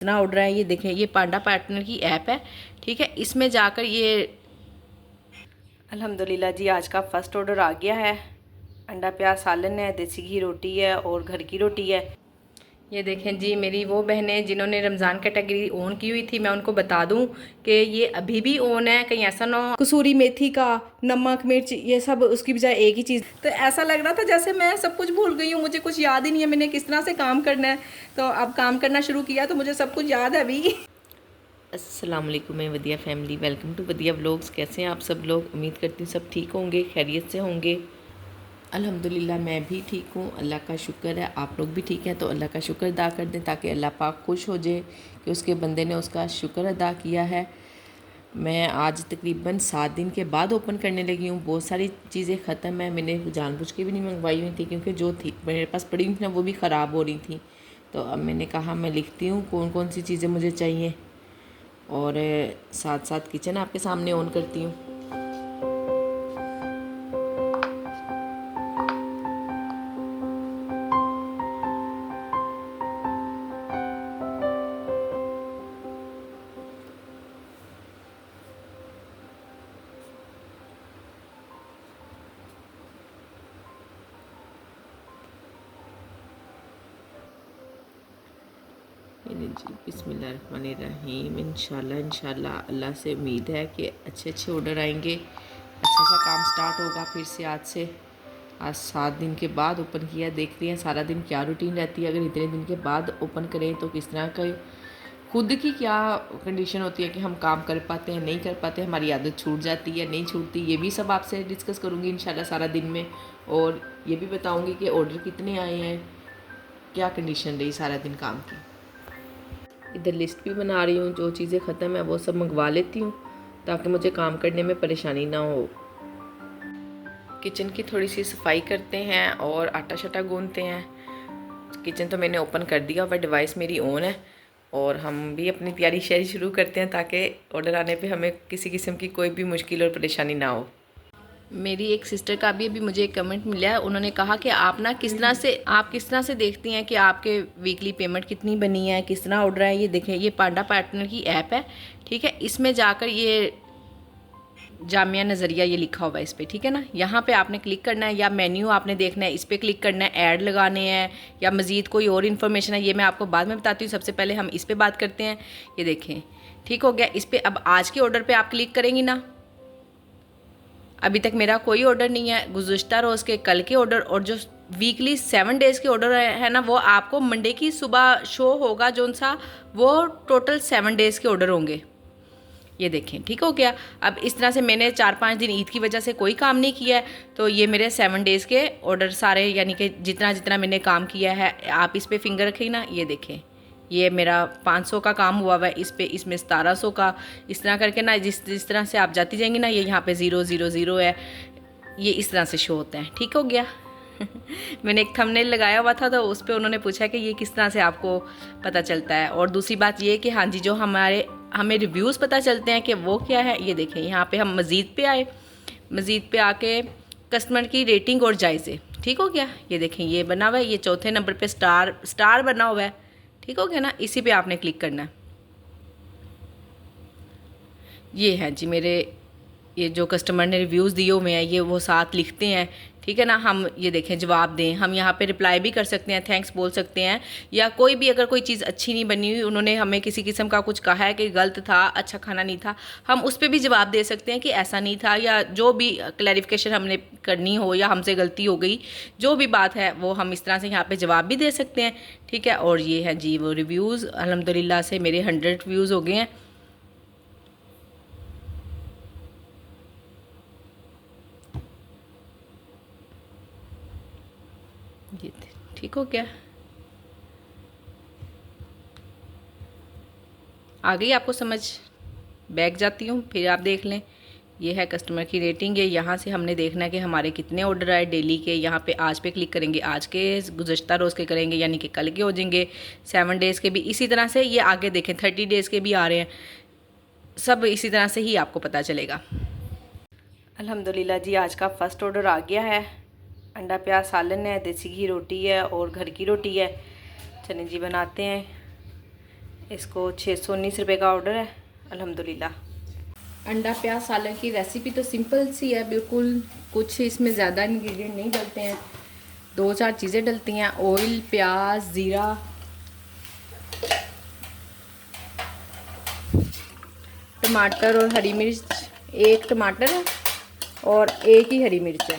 इतना ऑर्डर है। ये देखें, ये पांडा पार्टनर की ऐप है, ठीक है। इसमें जाकर ये अल्हम्दुलिल्लाह जी आज का फ़र्स्ट ऑर्डर आ गया है। अंडा प्याज सालन है, देसी घी रोटी है और घर की रोटी है। ये देखें जी, मेरी वो बहनें जिन्होंने रमज़ान कैटेगरी ऑन की हुई थी, मैं उनको बता दूं कि ये अभी भी ऑन है, कहीं ऐसा ना हो कसूरी मेथी का, नमक मिर्च ये सब उसकी बजाय एक ही चीज़। तो ऐसा लग रहा था जैसे मैं सब कुछ भूल गई हूँ, मुझे कुछ याद ही नहीं है मैंने किस तरह से काम करना है। तो अब काम करना शुरू किया तो मुझे सब कुछ याद है अभी। अस्सलाम वालेकुम मैं वदिया फैमिली, वेलकम टू वदिया व्लॉग्स। कैसे हैं आप सब लोग? उम्मीद करती हूँ सब ठीक होंगे, खैरियत से होंगे। अल्हम्दुलिल्लाह मैं भी ठीक हूँ, अल्लाह का शुक्र है। आप लोग भी ठीक हैं तो अल्लाह का शुक्र अदा कर दें ताकि अल्लाह पाक खुश हो जाए कि उसके बंदे ने उसका शुक्र अदा किया है। मैं आज तकरीबन 7 दिन के बाद ओपन करने लगी हूँ। बहुत सारी चीज़ें ख़त्म है, मैंने जानबूझ के भी नहीं मंगवाई हुई थी क्योंकि जो थी मेरे पास पड़ी हुई थी ना वो भी ख़राब हो रही थी। तो अब मैंने कहा मैं लिखती हूँ कौन कौन सी चीज़ें मुझे चाहिए और साथ साथ किचन आपके सामने ऑन करती हूँ। जी बिस्मिल्लाहिर्रहमानिर्रहीम। इंशाल्लाह अल्लाह से उम्मीद है कि अच्छे अच्छे ऑर्डर आएंगे, अच्छा सा काम स्टार्ट होगा फिर से आज से। आज 7 दिन के बाद ओपन किया, देखते हैं सारा दिन क्या रूटीन रहती है। अगर इतने दिन के बाद ओपन करें तो किस तरह का खुद की क्या कंडीशन होती है कि हम काम कर पाते हैं नहीं कर पाते, हमारी आदत छूट जाती है नहीं छूटती, ये भी सब आपसे डिस्कस करूँगी इंशाल्लाह सारा दिन में। और ये भी बताऊँगी कि ऑर्डर कितने आए हैं, क्या कंडीशन रही सारा दिन काम की। इधर लिस्ट भी बना रही हूँ, जो चीज़ें ख़त्म है वो सब मंगवा लेती हूँ ताकि मुझे काम करने में परेशानी ना हो। किचन की थोड़ी सी सफाई करते हैं और आटा शटा गूंथते हैं। किचन तो मैंने ओपन कर दिया पर डिवाइस मेरी ऑन है और हम भी अपनी तैयारी शेयर शुरू करते हैं ताकि ऑर्डर आने पे हमें किसी किस्म की कोई भी मुश्किल और परेशानी ना हो। मेरी एक सिस्टर का भी अभी मुझे एक कमेंट मिला है, उन्होंने कहा कि आप ना किस तरह से देखती हैं कि आपके वीकली पेमेंट कितनी बनी है, किस तरह ऑर्डर है। ये देखें, ये पांडा पार्टनर की ऐप है, ठीक है। इसमें जाकर ये जामिया नज़रिया ये लिखा हुआ है इस पर, ठीक है ना। यहाँ पे आपने क्लिक करना है या मेन्यू आपने देखना है, इस पर क्लिक करना है, ऐड लगाने हैं या मज़ीद कोई और इन्फॉर्मेशन है, ये मैं आपको बाद में बताती हूँ। सबसे पहले हम इस पर बात करते हैं। ये देखें ठीक हो गया। इस पर अब आज के ऑर्डर पर आप क्लिक करेंगी ना, अभी तक मेरा कोई ऑर्डर नहीं है। गुज़श्ता रोज़ के, कल के ऑर्डर और जो वीकली 7 डेज़ के ऑर्डर है ना, वो आपको मंडे की सुबह शो होगा जो सा, वो टोटल 7 डेज़ के ऑर्डर होंगे। ये देखें ठीक हो गया। अब इस तरह से मैंने 4-5 दिन ईद की वजह से कोई काम नहीं किया है, तो ये मेरे 7 डेज़ के ऑर्डर सारे, यानी कि जितना जितना मैंने काम किया है आप इस पर फिंगर रखें ना। ये देखें, ये मेरा 500 का काम हुआ हुआ है इस पे, इसमें 1700 का, इस तरह करके ना जिस तरह से आप जाती जाएंगी ना, ये यहाँ पे 000 है, ये इस तरह से शो होता है। ठीक हो गया। मैंने एक थंबनेल लगाया हुआ था तो उस पर उन्होंने पूछा कि ये किस तरह से आपको पता चलता है। और दूसरी बात ये कि हाँ जी, जो हमें रिव्यूज़ पता चलते हैं कि वो क्या है। ये देखें यहाँ पे हम मज़ीद पे आए, मज़ीद पे आके कस्टमर की रेटिंग और जायज़े, ठीक हो गया। ये देखें ये बना हुआ है, ये चौथे नंबर पे स्टार बना हुआ है, ठीक हो गया ना। इसी पे आपने क्लिक करना है। ये हैं जी मेरे, ये जो कस्टमर ने रिव्यूज़ दिए हुए हैं ये वो साथ लिखते हैं, ठीक है ना। हम ये देखें जवाब दें, हम यहाँ पे रिप्लाई भी कर सकते हैं, थैंक्स बोल सकते हैं, या कोई भी अगर कोई चीज़ अच्छी नहीं बनी हुई, उन्होंने हमें किसी किस्म का कुछ कहा है कि गलत था, अच्छा खाना नहीं था, हम उस पर भी जवाब दे सकते हैं कि ऐसा नहीं था, या जो भी क्लैरिफिकेशन हमने करनी हो या हमसे गलती हो गई, जो भी बात है वो हम इस तरह से यहाँ पर जवाब भी दे सकते हैं, ठीक है। और ये है जी वो रिव्यूज़, अल्हम्दुलिल्लाह से मेरे 100 व्यूज़ हो गए हैं। ये ठीक हो गया। आ गई आपको समझ? बैक जाती हूँ फिर आप देख लें। ये है कस्टमर की रेटिंग है, यहाँ से हमने देखना है कि हमारे कितने ऑर्डर आए डेली के। यहाँ पे आज पे क्लिक करेंगे, आज के, गुज़श्ता रोज़ के करेंगे यानी कि कल के हो जाएंगे, 7 डेज़ के भी इसी तरह से। ये आगे देखें 30 डेज़ के भी आ रहे हैं, सब इसी तरह से ही आपको पता चलेगा। अल्हम्दुलिल्लाह जी आज का फ़र्स्ट ऑर्डर आ गया है। अंडा प्याज सालन है, देसी घी रोटी है और घर की रोटी है। चलें जी बनाते हैं। इसको 619 रुपये का ऑर्डर है अल्हम्दुलिल्लाह। अंडा प्याज सालन की रेसिपी तो सिंपल सी है बिल्कुल, कुछ इसमें ज़्यादा इंग्रेडिएंट नहीं डलते हैं, 2-4 चीज़ें डलती हैं, ऑयल, प्याज, ज़ीरा, टमाटर और हरी मिर्च। एक टमाटर है और एक ही हरी मिर्च है।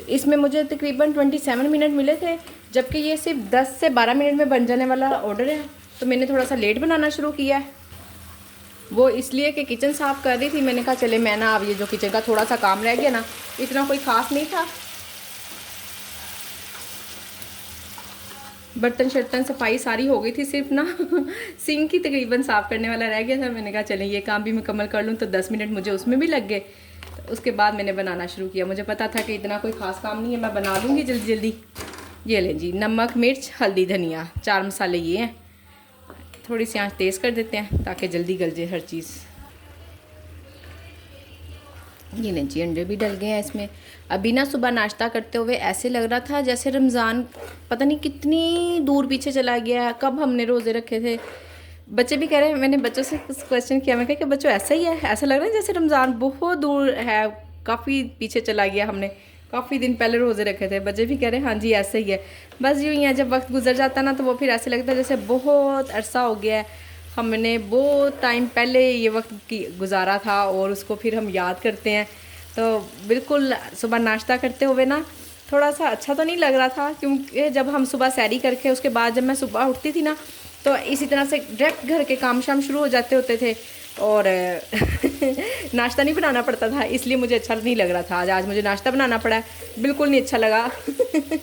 इसमें मुझे तकरीबन 27 मिनट मिले थे, जबकि ये सिर्फ 10 से 12 मिनट में बन जाने वाला ऑर्डर है। तो मैंने थोड़ा सा लेट बनाना शुरू किया है, वो इसलिए कि किचन साफ़ कर रही थी। मैंने कहा चले मैं ना, अब ये जो किचन का थोड़ा सा काम रह गया ना, इतना कोई ख़ास नहीं था, बर्तन शर्तन सफाई सारी हो गई थी, सिर्फ ना सिंक ही तकरीबन साफ़ करने वाला रह गया था। मैंने कहा चलें ये काम भी मुकम्मल कर लूँ, तो 10 मिनट मुझे उसमें भी लग गए। तो उसके बाद मैंने बनाना शुरू किया। मुझे पता था कि इतना कोई ख़ास काम नहीं है, मैं बना लूँगी जल्दी जल्दी। ये लें जी, नमक, मिर्च, हल्दी, धनिया, 4 मसाले ये हैं। थोड़ी सी आँच तेज़ कर देते हैं ताकि जल्दी गल जाए हर चीज़। ये लें जी, अंडे भी डल गए हैं इसमें। अभी ना सुबह नाश्ता करते हुए ऐसे लग रहा था जैसे रमज़ान पता नहीं कितनी दूर पीछे चला गया, कब हमने रोज़े रखे थे। बच्चे भी कह रहे हैं, मैंने बच्चों से क्वेश्चन किया, मैं कहा कि बच्चों ऐसा ही है, ऐसा लग रहा है जैसे रमज़ान बहुत दूर है, काफ़ी पीछे चला गया, हमने काफ़ी दिन पहले रोज़े रखे थे। बच्चे भी कह रहे हैं हाँ जी ऐसा ही है। बस यूँ ही है, जब वक्त गुजर जाता ना तो वो फिर ऐसे लगता है जैसे बहुत अरसा हो गया है, हमने बहुत टाइम पहले ये वक्त गुजारा था और उसको फिर हम याद करते हैं। तो बिल्कुल सुबह नाश्ता करते हुए ना थोड़ा सा अच्छा तो नहीं लग रहा था, क्योंकि जब हम सुबह सैरी करके उसके बाद जब मैं सुबह उठती थी ना तो इसी तरह से डायरेक्ट घर के काम शाम शुरू हो जाते होते थे और नाश्ता नहीं बनाना पड़ता था, इसलिए मुझे अच्छा नहीं लग रहा था। आज मुझे नाश्ता बनाना पड़ा है, बिल्कुल नहीं अच्छा लगा।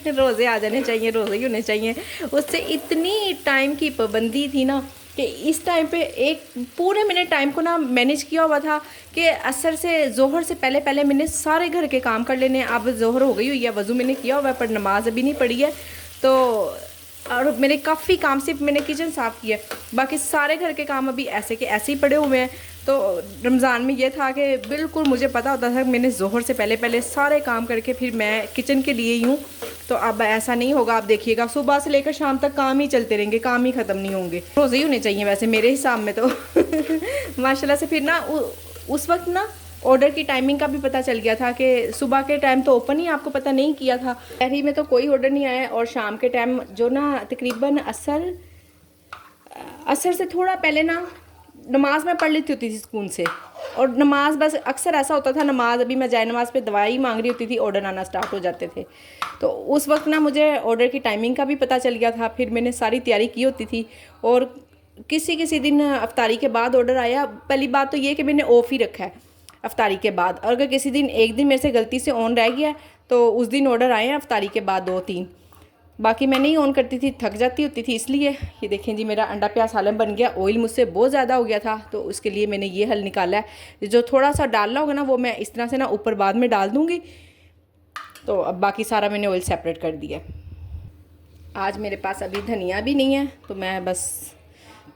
रोज़े आ जाने चाहिए, रोज़े ही होने चाहिए। उससे इतनी टाइम की पाबंदी थी ना कि इस टाइम पे एक पूरे मैंने टाइम को ना मैनेज किया हुआ था कि असर से ज़ोहर से पहले पहले मैंने सारे घर के काम कर लेने। अब ज़ोहर हो गई हुई है, वज़ू मैंने किया हुआ है पर नमाज अभी नहीं पढ़ी है। तो और मेरे काफ़ी काम, सिर्फ मैंने किचन साफ़ किया, बाकी सारे घर के काम अभी ऐसे के ऐसे ही पड़े हुए हैं। तो रमज़ान में ये था कि बिल्कुल मुझे पता होता था कि मैंने ज़ोहर से पहले पहले सारे काम करके फिर मैं किचन के लिए ही हूँ। तो अब ऐसा नहीं होगा, आप देखिएगा सुबह से लेकर शाम तक काम ही चलते रहेंगे, काम ही ख़त्म नहीं होंगे। रोज़े ही होने चाहिए वैसे मेरे हिसाब में तो। माशाल्लाह से फिर ना उस वक्त ना ऑर्डर की टाइमिंग का भी पता चल गया था कि सुबह के टाइम तो ओपन ही आपको पता नहीं किया था, शहरी में तो कोई ऑर्डर नहीं आया। और शाम के टाइम जो ना तकरीबन असर से थोड़ा पहले ना नमाज में पढ़ लेती होती थी सुकून से, और नमाज बस अक्सर ऐसा होता था नमाज अभी मैं जाए नमाज पे दवाई मांग रही होती थी, ऑर्डर आना स्टार्ट हो जाते थे। तो उस वक्त ना मुझे ऑर्डर की टाइमिंग का भी पता चल गया था, फिर मैंने सारी तैयारी की होती थी। और किसी दिन अफ्तारी के बाद ऑर्डर आया। पहली बात तो ये कि मैंने ऑफ़ ही रखा है अफ्तारी के बाद, और अगर किसी दिन एक दिन मेरे से गलती से ऑन रह गया तो उस दिन ऑर्डर आए हैं अफ्तारी के बाद 2-3, बाकी मैं नहीं ऑन करती थी, थक जाती होती थी इसलिए। ये देखें जी मेरा अंडा प्याज सालन बन गया। ऑयल मुझसे बहुत ज़्यादा हो गया था तो उसके लिए मैंने ये हल निकाला है, जो थोड़ा सा डालना होगा ना वो मैं इस तरह से ना ऊपर बाद में डाल दूँगी। तो अब बाकी सारा मैंने ऑयल सेपरेट कर दिया। आज मेरे पास अभी धनिया भी नहीं है तो मैं बस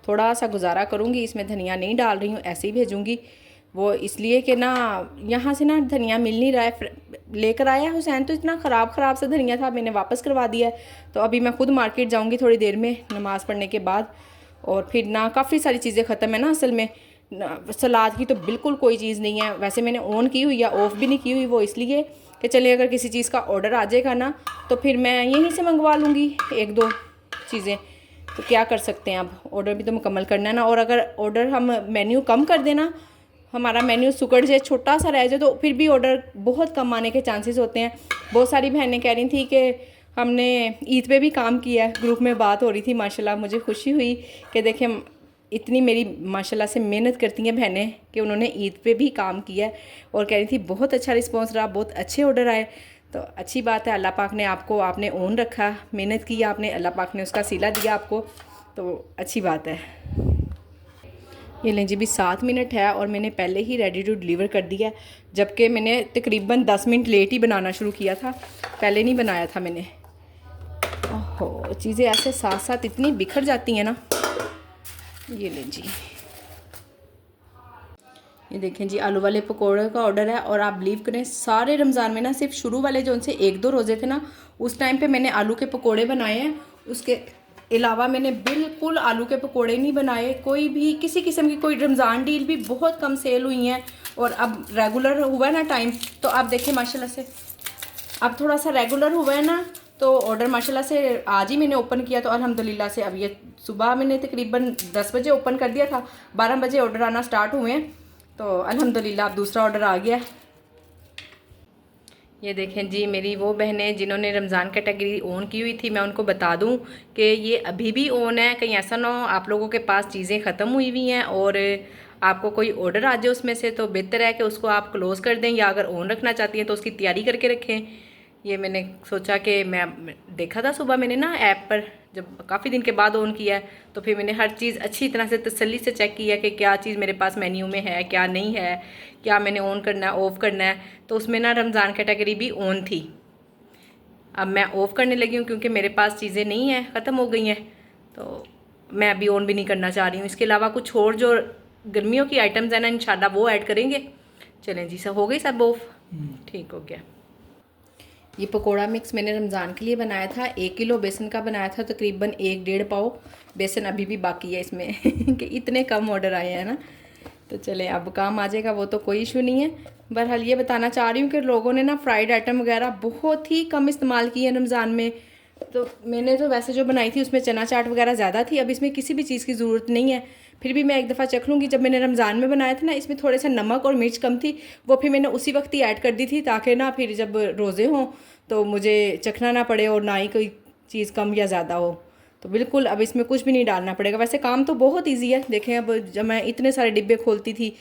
थोड़ा सा गुजारा करूँगी, इसमें धनिया नहीं डाल रही हूँ, ऐसे ही भेजूँगी। वो इसलिए कि ना यहाँ से ना धनिया मिल नहीं रहा है। लेकर आया हुसैन तो इतना ख़राब से धनिया था, मैंने वापस करवा दिया है। तो अभी मैं खुद मार्केट जाऊँगी थोड़ी देर में नमाज़ पढ़ने के बाद। और फिर ना काफ़ी सारी चीज़ें ख़त्म है ना असल में। सलाद की तो बिल्कुल कोई चीज़ नहीं है, वैसे मैंने ऑन की हुई है, ऑफ़ भी नहीं की हुई, वो इसलिए कि चलिए अगर किसी चीज़ का ऑर्डर आ जाएगा ना तो फिर मैं यहीं से मंगवा लूँगी 1-2 चीज़ें। तो क्या कर सकते हैं, अब ऑर्डर भी तो मुकम्मल करना है ना। और अगर ऑर्डर हम मेन्यू कम कर देना, हमारा मेन्यू सुकड़ जाए, छोटा सा रह जाए, तो फिर भी ऑर्डर बहुत कम आने के चांसेस होते हैं। बहुत सारी बहनें कह रही थी कि हमने ईद पे भी काम किया है, ग्रुप में बात हो रही थी। माशाल्लाह मुझे खुशी हुई कि देखें इतनी मेरी माशाल्लाह से मेहनत करती हैं बहनें कि उन्होंने ईद पे भी काम किया है। और कह रही थी बहुत अच्छा रिस्पॉन्स रहा, बहुत अच्छे ऑर्डर आए। तो अच्छी बात है, अल्लाह पाक ने आपको, आपने ओन रखा, मेहनत की आपने, अल्लाह पाक ने उसका सिला दिया आपको, तो अच्छी बात है। ये लें जी भी 7 मिनट है और मैंने पहले ही रेडी टू डिलीवर कर दिया, जबकि मैंने तकरीबन 10 मिनट लेट ही बनाना शुरू किया था, पहले नहीं बनाया था मैंने। ओहो, चीज़ें ऐसे साथ साथ इतनी बिखर जाती हैं ना। ये लें जी, ये देखें जी, आलू वाले पकोड़े का ऑर्डर है। और आप बिलीव करें, सारे रमज़ान में ना सिर्फ शुरू वाले जो उनसे 1-2 रोज़े थे ना, उस टाइम पे मैंने आलू के पकोड़े बनाए हैं। उसके अलावा मैंने बिल्कुल आलू के पकोड़े नहीं बनाए। कोई भी किसी किस्म की कोई रमज़ान डील भी बहुत कम सेल हुई हैं। और अब रेगुलर हुआ है ना टाइम, तो आप देखें माशाल्लाह से अब थोड़ा सा रेगुलर हुआ है ना, तो ऑर्डर माशाल्लाह से आज ही मैंने ओपन किया, तो अल्हम्दुलिल्लाह से अब ये सुबह मैंने तकरीबन 10 बजे ओपन कर दिया था, 12 बजे ऑर्डर आना स्टार्ट हुए हैं, तो अल्हम्दुलिल्लाह अब दूसरा ऑर्डर आ गया। ये देखें जी, मेरी वो बहनें जिन्होंने रमज़ान कैटेगरी ऑन की हुई थी, मैं उनको बता दूं कि ये अभी भी ऑन है। कहीं ऐसा ना हो आप लोगों के पास चीज़ें ख़त्म हुई हुई हैं और आपको कोई ऑर्डर आ जाए उसमें से, तो बेहतर है कि उसको आप क्लोज़ कर दें, या अगर ऑन रखना चाहती हैं तो उसकी तैयारी करके रखें। ये मैंने सोचा कि मैं देखा था सुबह मैंने ना ऐप पर, जब काफ़ी दिन के बाद ऑन किया है, तो फिर मैंने हर चीज़ अच्छी तरह से तसल्ली से चेक किया कि क्या चीज़ मेरे पास मेन्यू में है, क्या नहीं है, क्या मैंने ऑन करना है, ऑफ़ करना है। तो उसमें ना रमज़ान कैटेगरी भी ऑन थी। अब मैं ऑफ़ करने लगी हूँ क्योंकि मेरे पास चीज़ें नहीं हैं, ख़त्म हो गई हैं, तो मैं अभी ऑन भी नहीं करना चाह रही हूँ। इसके अलावा कुछ और जो गर्मियों की आइटम्स हैं ना, इंशाल्लाह वो ऐड करेंगे। चलें जी, सब हो गई, सब ऑफ, ठीक हो गया। ये पकोड़ा मिक्स मैंने रमज़ान के लिए बनाया था। 1 किलो बेसन का बनाया था, तकरीबन 1-1.5 पाव बेसन अभी भी बाकी है इसमें कि इतने कम ऑर्डर आए हैं ना। तो चले, अब काम आ जाएगा, वो तो कोई इशू नहीं है। बहरहाल ये बताना चाह रही हूँ कि लोगों ने ना फ्राइड आइटम वगैरह बहुत ही कम इस्तेमाल किए हैं रमज़ान में। तो मैंने तो वैसे जो बनाई थी उसमें चना चाट वगैरह ज़्यादा थी, अब इसमें किसी भी चीज़ की ज़रूरत नहीं है। फिर भी मैं एक दफ़ा चख लूँगी। जब मैंने रमज़ान में बनाया था ना, इसमें थोड़े से नमक और मिर्च कम थी, वो फिर मैंने उसी वक्त ही ऐड कर दी थी, ताकि ना फिर जब रोज़े हों तो मुझे चखना ना पड़े और ना ही कोई चीज़ कम या ज़्यादा हो। तो बिल्कुल अब इसमें कुछ भी नहीं डालना पड़ेगा। वैसे काम तो बहुत ईजी है। देखें, अब जब मैं इतने सारे डिब्बे खोलती थी,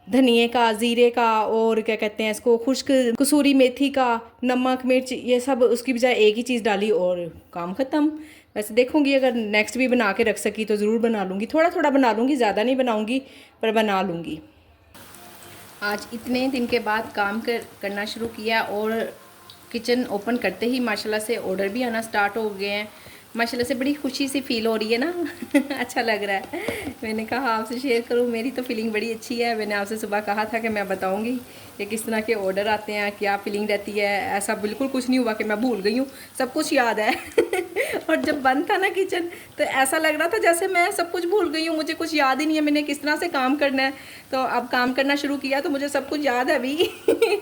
धनिए का, ज़ीरे का, और क्या कहते हैं इसको, खुश्क कसूरी मेथी का, नमक मिर्च, ये सब उसकी बजाय एक ही चीज़ डाली और काम ख़त्म। वैसे देखूंगी अगर नेक्स्ट भी बना के रख सकी तो ज़रूर बना लूँगी। थोड़ा थोड़ा बना लूँगी, ज़्यादा नहीं बनाऊँगी, पर बना लूँगी। आज इतने दिन के बाद काम करना शुरू किया और किचन ओपन करते ही माशाल्लाह से ऑर्डर भी आना स्टार्ट हो गए हैं। माशाल्लाह से बड़ी खुशी सी फील हो रही है ना अच्छा लग रहा है। मैंने कहा आपसे शेयर करूं, मेरी तो फीलिंग बड़ी अच्छी है। मैंने आपसे सुबह कहा था कि मैं बताऊंगी कि किस तरह के ऑर्डर आते हैं, क्या फीलिंग रहती है। ऐसा बिल्कुल कुछ नहीं हुआ कि मैं भूल गई हूँ, सब कुछ याद है और जब बंद था ना किचन, तो ऐसा लग रहा था जैसे मैं सब कुछ भूल गई हूँ, मुझे कुछ याद ही नहीं है मैंने किस तरह से काम करना है। तो अब काम करना शुरू किया तो मुझे सब कुछ याद है अभी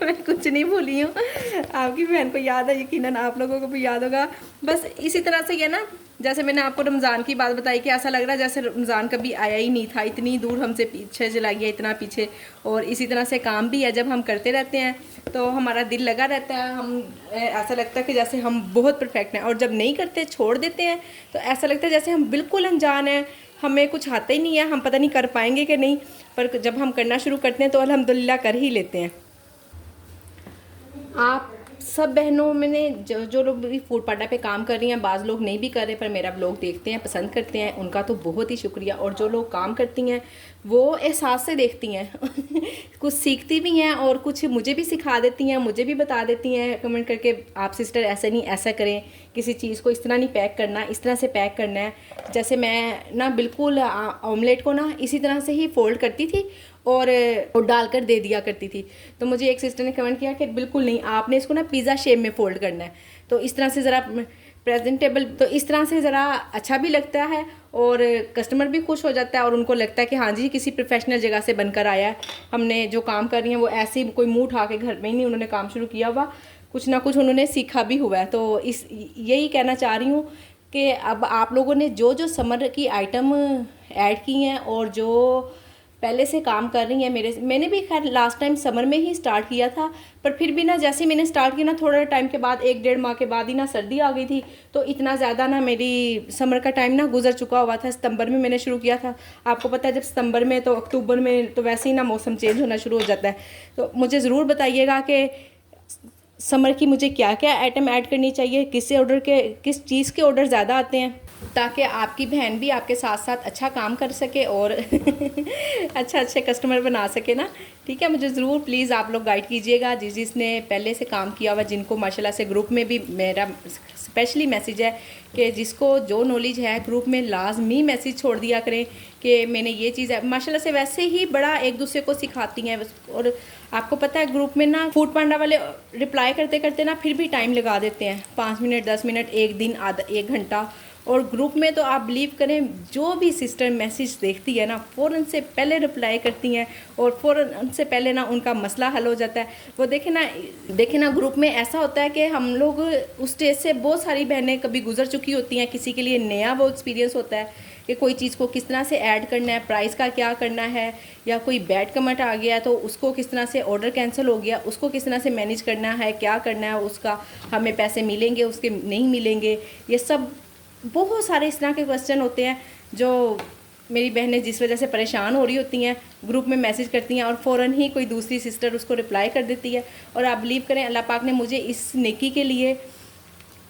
मैं कुछ नहीं भूली हूँ। आपकी बहन को याद है, यकीनन आप लोगों को भी याद होगा। बस इसी तरह से ये ना, जैसे मैंने आपको रमज़ान की बात बताई कि ऐसा लग रहा है जैसे रमज़ान कभी आया ही नहीं था, इतनी दूर हमसे पीछे चला गया, इतना पीछे। और इसी तरह से काम भी है, जब हम करते रहते हैं तो हमारा दिल लगा रहता है, हम ऐसा लगता है कि जैसे हम बहुत परफेक्ट हैं, और जब नहीं करते, छोड़ देते हैं, तो ऐसा लगता है जैसे हम बिल्कुल अनजान हैं, हमें कुछ आता ही नहीं है, हम पता नहीं कर पाएंगे कि नहीं। पर जब हम करना शुरू करते हैं तो अल्हम्दुलिल्लाह कर ही लेते हैं। आप सब बहनों में ने जो लोग भी फूड पार्टा पे काम कर रही हैं, बाज़ लोग नहीं भी कर रहे पर मेरा ब्लॉग देखते हैं, पसंद करते हैं, उनका तो बहुत ही शुक्रिया। और जो लोग काम करती हैं वो एहसास से देखती हैं कुछ सीखती भी हैं और कुछ मुझे भी सिखा देती हैं, मुझे भी बता देती हैं कमेंट करके, आप सिस्टर ऐसा नहीं, ऐसा करें, किसी चीज़ को इस तरह नहीं पैक करना, इस तरह से पैक करना है। जैसे मैं ना बिल्कुल ऑमलेट को ना इसी तरह से ही फोल्ड करती थी और डालकर दे दिया करती थी। तो मुझे एक सिस्टर ने कमेंट किया कि बिल्कुल नहीं, आपने इसको ना पिज़्ज़ा शेप में फ़ोल्ड करना है, तो इस तरह से ज़रा प्रेजेंटेबल, तो इस तरह से ज़रा अच्छा भी लगता है और कस्टमर भी खुश हो जाता है और उनको लगता है कि हाँ जी किसी प्रोफेशनल जगह से बनकर आया है। हमने जो काम कर रही हैं वो ऐसे ही कोई मुँह उठा के घर में ही नहीं, उन्होंने काम शुरू किया हुआ, कुछ ना कुछ उन्होंने सीखा भी हुआ है। तो यही कहना चाह रही हूँ कि अब आप लोगों ने जो जो समर की आइटम ऐड की हैं और जो पहले से काम कर रही हैं, मैंने भी खैर लास्ट टाइम समर में ही स्टार्ट किया था, पर फिर भी ना जैसे मैंने स्टार्ट किया ना, थोड़ा टाइम के बाद 1-1.5 माह के बाद ही ना सर्दी आ गई थी, तो इतना ज़्यादा ना मेरी समर का टाइम ना गुजर चुका हुआ था। सितंबर में मैंने शुरू किया था, आपको पता है जब सितंबर में तो अक्टूबर में तो वैसे ही ना मौसम चेंज होना शुरू हो जाता है। तो मुझे ज़रूर बताइएगा कि समर की मुझे क्या क्या आइटम ऐड करनी चाहिए, किस चीज़ के ऑर्डर ज़्यादा आते हैं, ताकि आपकी बहन भी आपके साथ साथ अच्छा काम कर सके और अच्छे कस्टमर बना सके ना। ठीक है, मुझे ज़रूर प्लीज़ आप लोग गाइड कीजिएगा जिसने पहले से काम किया हुआ, जिनको माशाल्लाह से ग्रुप में भी मेरा स्पेशली मैसेज है कि जिसको जो नॉलेज है ग्रुप में लाजमी मैसेज छोड़ दिया करें कि मैंने ये चीज़ है। माशाल्लाह से वैसे ही बड़ा एक दूसरे को सिखाती हैं। और आपको पता है ग्रुप में ना फूड पांडा वाले रिप्लाई करते करते ना फिर भी टाइम लगा देते हैं, 5 मिनट 10 मिनट, एक दिन आधा 1 घंटा। और ग्रुप में तो आप बिलीव करें जो भी सिस्टर मैसेज देखती है ना फ़ौरन से पहले रिप्लाई करती हैं और फ़ौरन से पहले ना उनका मसला हल हो जाता है। वो देखें ना ग्रुप में ऐसा होता है कि हम लोग उस स्टेज से बहुत सारी बहनें कभी गुजर चुकी होती हैं, किसी के लिए नया वो एक्सपीरियंस होता है कि कोई चीज़ को किस तरह से ऐड करना है, प्राइस का क्या करना है, या कोई बैड कमेंट आ गया तो उसको किस तरह से ऑर्डर कैंसिल हो गया उसको किस तरह से मैनेज करना है, क्या करना है, उसका हमें पैसे मिलेंगे उसके नहीं मिलेंगे। ये सब बहुत सारे इस तरह के क्वेश्चन होते हैं जो मेरी बहनें जिस वजह से परेशान हो रही होती हैं ग्रुप में मैसेज करती हैं और फ़ौरन ही कोई दूसरी सिस्टर उसको रिप्लाई कर देती है। और आप बिलीव करें अल्लाह पाक ने मुझे इस नेकी के लिए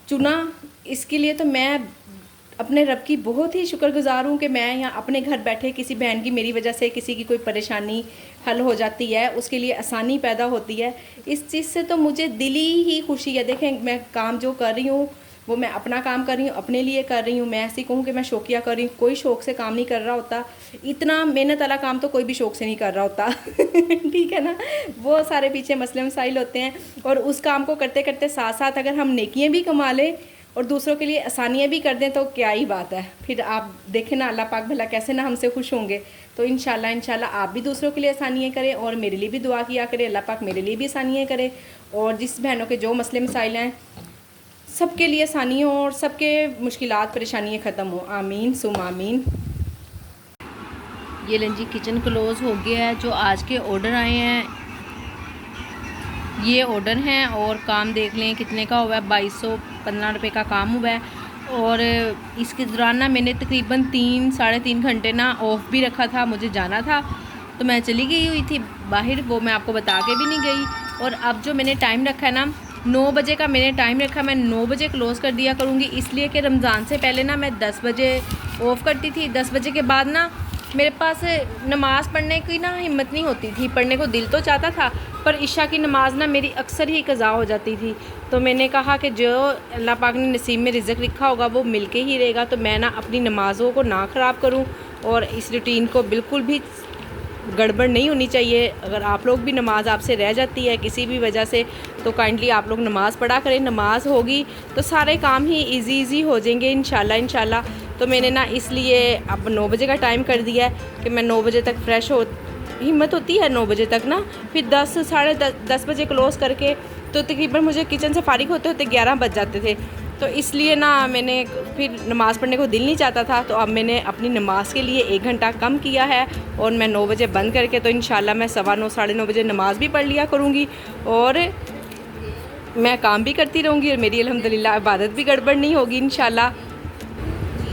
चुना, इसके लिए तो मैं अपने रब की बहुत ही शुक्रगुजार हूँ कि मैं यहाँ अपने घर बैठे किसी बहन की मेरी वजह से किसी की कोई परेशानी हल हो जाती है, उसके लिए आसानी पैदा होती है। इस चीज़ से तो मुझे दिली ही खुशी है। देखें मैं काम जो कर रही हूँ वो मैं अपना काम कर रही हूँ, अपने लिए कर रही हूँ। मैं ऐसी कहूँ कि मैं शौकिया कर रही हूँ, कोई शौक़ से काम नहीं कर रहा होता। इतना मेहनत वाला काम तो कोई भी शौक़ से नहीं कर रहा होता ठीक है ना, वो सारे पीछे मसले मसाइल होते हैं। और उस काम को करते करते साथ साथ अगर हम नेकियाँ भी कमा लें और दूसरों के लिए आसानियाँ भी कर दें तो क्या ही बात है। फिर आप देखें ना अल्लाह पाक भला कैसे ना हमसे खुश होंगे। तो इंशाल्लाह आप भी दूसरों के लिए आसानियाँ करें और मेरे लिए भी दुआ किया करें, अल्लाह पाक मेरे लिए भी आसानियाँ करे और जिस बहनों के जो मसले मसाइल हैं सबके लिए आसानी हो और सबके मुश्किलात परेशानियाँ ख़त्म हो। आमीन सुम आमीन। ये लें जी किचन क्लोज़ हो गया है। जो आज के ऑर्डर आए हैं ये ऑर्डर हैं और काम देख लें कितने का हुआ है, 2215 रुपये का काम हुआ है। और इसके दौरान ना मैंने तकरीबन 3-3.5 घंटे ना ऑफ़ भी रखा था, मुझे जाना था तो मैं चली गई हुई थी बाहर, वो मैं आपको बता के भी नहीं गई। और अब जो मैंने टाइम रखा है ना 9 बजे का मैंने टाइम रखा, मैं 9 बजे क्लोज़ कर दिया करूँगी, इसलिए कि रमज़ान से पहले ना मैं 10 बजे ऑफ़ करती थी। 10 बजे के बाद ना मेरे पास नमाज़ पढ़ने की ना हिम्मत नहीं होती थी, पढ़ने को दिल तो चाहता था पर इशा की नमाज़ ना मेरी अक्सर ही क़ज़ा हो जाती थी। तो मैंने कहा कि जो अल्लाह पाक ने नसीब में रिज़्क़ लिखा होगा वो मिल के ही रहेगा, तो मैं ना अपनी नमाज़ों को ना ख़राब करूँ और इस रूटीन को बिल्कुल भी गड़बड़ नहीं होनी चाहिए। अगर आप लोग भी नमाज़ आपसे रह जाती है किसी भी वजह से तो काइंडली आप लोग नमाज़ पढ़ा करें। नमाज़ होगी तो सारे काम ही इजी हो जाएंगे इंशाल्लाह। तो मैंने ना इसलिए अब 9 बजे का टाइम कर दिया है कि मैं 9 बजे तक फ़्रेश हो, हिम्मत होती है 9 बजे तक ना, फिर 10 साढ़े 10 बजे क्लोज़ करके तो तकरीबन मुझे किचन से फ़ारिग होते होते 11 बज जाते थे। तो इसलिए ना मैंने फिर नमाज़ पढ़ने को दिल नहीं चाहता था, तो अब मैंने अपनी नमाज़ के लिए 1 घंटा कम किया है और मैं 9 बजे बंद करके तो इंशाल्लाह मैं 9:15 साढ़े 9 बजे नमाज़ भी पढ़ लिया करूँगी और मैं काम भी करती रहूँगी और मेरी अल्हम्दुलिल्लाह इबादत भी गड़बड़ नहीं होगी इंशाल्लाह।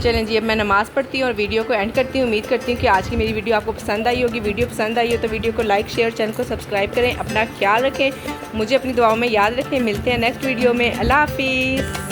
चलें जी अब मैं नमाज़ पढ़ती हूँ और वीडियो को एंड करती हूँ। उम्मीद करती हूँ कि आज की मेरी वीडियो आपको पसंद आई होगी। वीडियो पसंद आई हो तो वीडियो को लाइक शेयर, चैनल को सब्सक्राइब करें। अपना ख्याल रखें, मुझे अपनी दुआओं में याद रखें। मिलते हैं नेक्स्ट वीडियो में। अल्लाह हाफिज़।